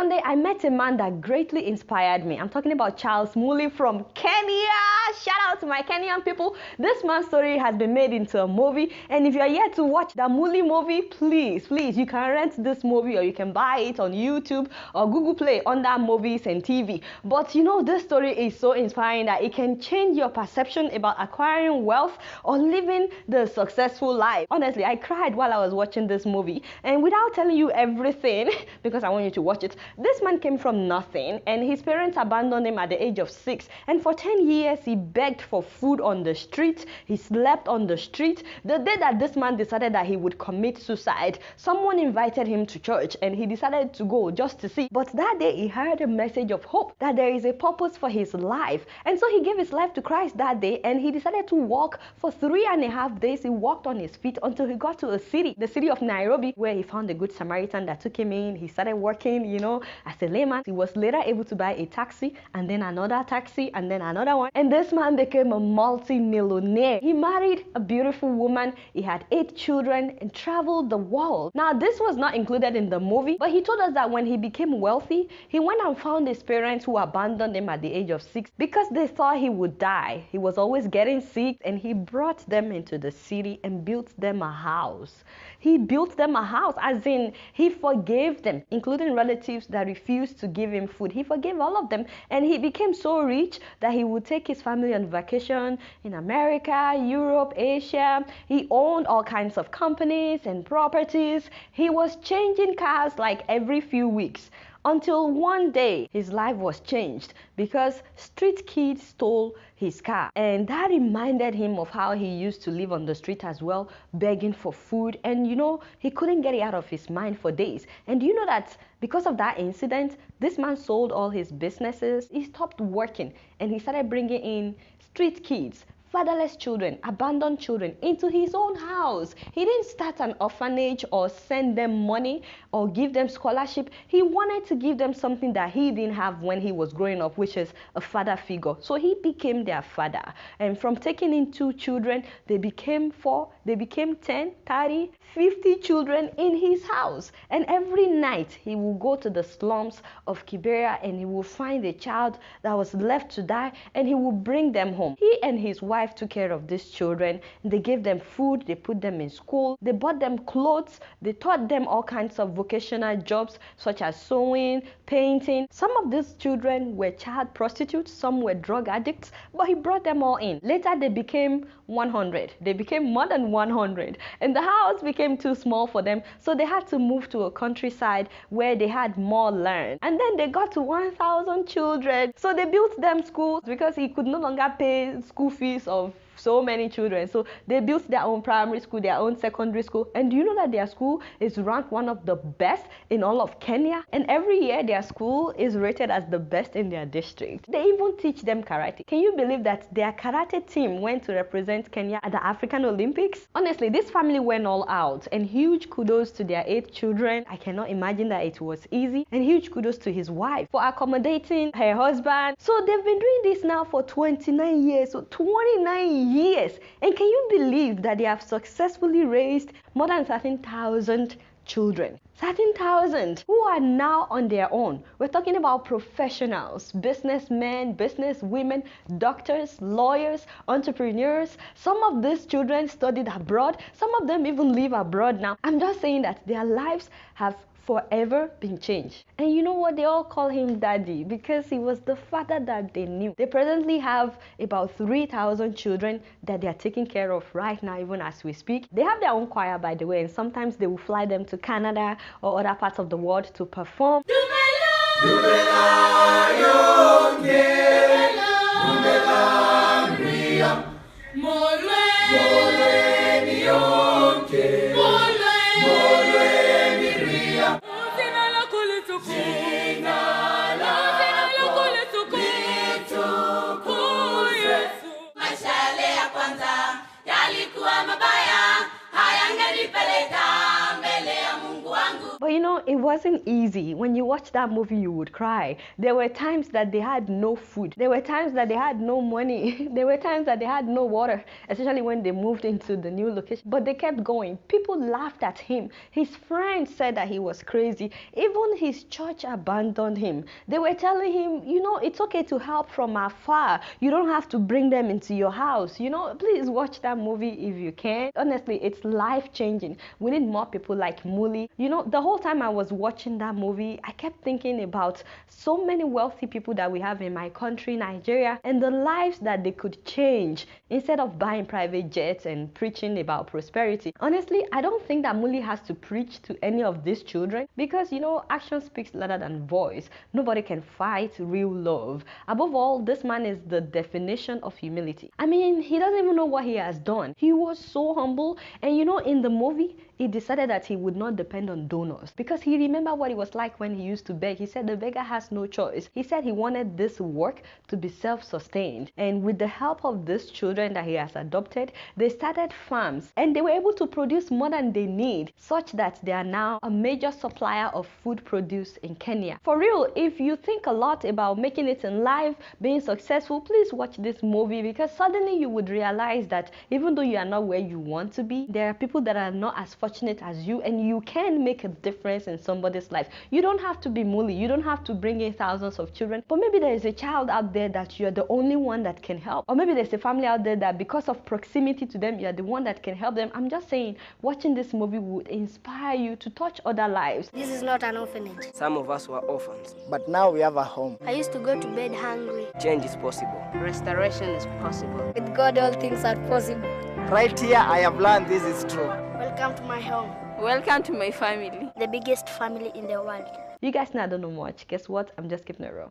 Sunday, I met a man that greatly inspired me. I'm talking about Charles Muli from Kenya. Shout out to my Kenyan people. This man's story has been made into a movie, and if you're yet to watch the Muli movie, please, you can rent this movie or you can buy it on YouTube or Google Play under movies and TV. But you know, this story is so inspiring that it can change your perception about acquiring wealth or living the successful life. Honestly, I cried while I was watching this movie, and without telling you everything, because I want you to watch it, this man came from nothing, and his parents abandoned him at the age of 6, and for 10 years he begged for food on the street. He slept on the street. The day that this man decided that he would commit suicide, someone invited him to church, and he decided to go just to see. But that day he heard a message of hope, that there is a purpose for his life, and so he gave his life to Christ that day, and he decided to walk for 3.5 days. He walked on his feet until he got to a city, the city of Nairobi, where he found a good Samaritan that took him in. He started working, as a layman. He was later able to buy a taxi, and then another taxi, and then another one. And this man became a multi-millionaire. He married a beautiful woman. He had 8 children and traveled the world. Now, this was not included in the movie, but he told us that when he became wealthy, he went and found his parents who abandoned him at the age of 6 because they thought he would die. He was always getting sick, and he brought them into the city and built them a house. He built them a house, as in he forgave them, including relatives that refused to give him food. He forgave all of them, and he became so rich that he would take his family on vacation in America, Europe, Asia. He owned all kinds of companies and properties. He was changing cars like every few weeks, until one day his life was changed because street kids stole his car. And that reminded him of how he used to live on the street as well, begging for food. And he couldn't get it out of his mind for days. And do you know that because of that incident, this man sold all his businesses. He stopped working, and he started bringing in street kids, fatherless children, abandoned children into his own house. He didn't start an orphanage or send them money or give them scholarship. He wanted to give them something that he didn't have when he was growing up, which is a father figure. So he became their father. And from taking in 2 children, they became 4, they became 10, 30, 50 children in his house. And every night he will go to the slums of Kibera, and he will find a child that was left to die, and he will bring them home. He and his wife took care of these children. They gave them food, they put them in school, they bought them clothes, they taught them all kinds of vocational jobs such as sewing, painting. Some of these children were child prostitutes, some were drug addicts, but he brought them all in. Later they became 100. They became more than 100, and the house became too small for them, so they had to move to a countryside where they had more land. And then they got to 1,000 children, so they built them schools because he could no longer pay school fees of so many children. So they built their own primary school, their own secondary school. And do you know that their school is ranked one of the best in all of Kenya? And every year their school is rated as the best in their district. They even teach them karate. Can you believe that their karate team went to represent Kenya at the African Olympics? Honestly, this family went all out, and huge kudos to their 8 children. I cannot imagine that it was easy. And huge kudos to his wife for accommodating her husband. So they've been doing this now for 29 years. So 29 years. And can you believe that they have successfully raised more than 13,000 children? 13,000 who are now on their own. We're talking about professionals, businessmen, businesswomen, doctors, lawyers, entrepreneurs. Some of these children studied abroad. Some of them even live abroad now. I'm just saying that their lives have forever been changed. And you know what? They all call him daddy because he was the father that they knew. They presently have about 3,000 children that they are taking care of right now, even as we speak. They have their own choir, by the way, and sometimes they will fly them to Canada or other parts of the world to perform. But it wasn't easy. When you watch that movie, you would cry. There were times that they had no food. There were times that they had no money. There were times that they had no water, especially when they moved into the new location. But they kept going. People laughed at him. His friends said that he was crazy. Even his church abandoned him. They were telling him, it's okay to help from afar. You don't have to bring them into your house. Please watch that movie if you can. Honestly, it's life-changing. We need more people like Muli. The whole time I was watching that movie, I kept thinking about so many wealthy people that we have in my country, Nigeria, and the lives that they could change instead of buying private jets and preaching about prosperity. Honestly, I don't think that Muli has to preach to any of these children because, action speaks louder than voice. Nobody can fight real love. Above all, this man is the definition of humility. I mean, he doesn't even know what he has done. He was so humble, and in the movie, he decided that he would not depend on donors because he remembered what it was like when he used to beg. He said the beggar has no choice. He said he wanted this work to be self-sustained, and with the help of these children that he has adopted, they started farms and they were able to produce more than they need, such that they are now a major supplier of food produce in Kenya. For real, if you think a lot about making it in life, being successful, please watch this movie because suddenly you would realize that even though you are not where you want to be, there are people that are not as fortunate as you, and you can make a difference in somebody's life. You don't have to be Muli. You don't have to bring in thousands of children, but maybe there is a child out there that you're the only one that can help, or maybe there's a family out there that because of proximity to them, you're the one that can help them. I'm just saying, watching this movie would inspire you to touch other lives. This is not an orphanage. Some of us were orphans, but now we have a home. I used to go to bed hungry. Change is possible. Restoration is possible. With God, all things are possible. Right here, I have learned this is true. Welcome to my home. Welcome to my family. The biggest family in the world. You guys know I don't know much. Guess what? I'm just keeping it real.